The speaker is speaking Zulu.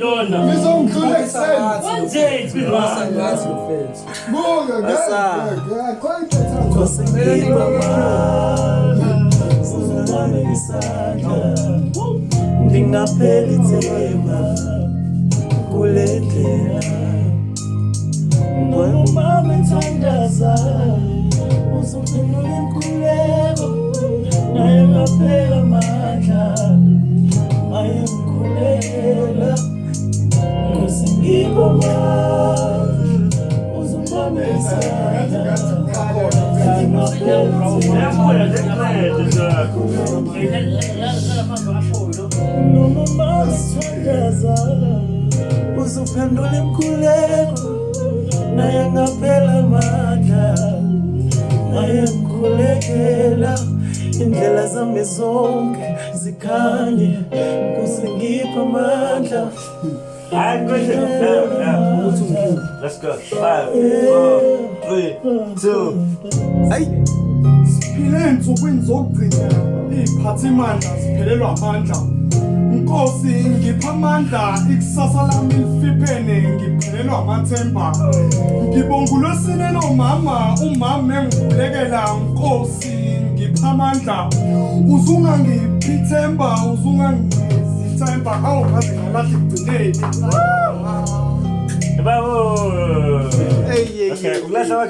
lona. Ngizomdlula ekuseni. Wenzeni Ngathi lona? mfethu. Buka Ngingapheli thema kulendlela ngoba umama ethandaza uzophendula inkululeko naye ngaphela amandla aye ngikhulela ngosi ngiboma uzomama ethandaza noma masithandaza uzophendula inkululeko naye ngaphela amandla naye ngikhulekela indlela zami zonke zikhanye kusengipha amandla. I'm going to let's go. 5, 4, 3, 2. Hayi siphile ensukwini zokugcina iy'phathimandla ziphelelwa amandla. Nkosi ngipha amandla ikusasa lami lifiphene ngiphelelwa amathemba. Ngibonga uLwesine nomama umama engikhulekela Nkosi ngipha amandla. Uzungangiphi ithemba uzungangizithemba awu ngaze ngalahle ekugcineni. Bravo. Okay, ulahla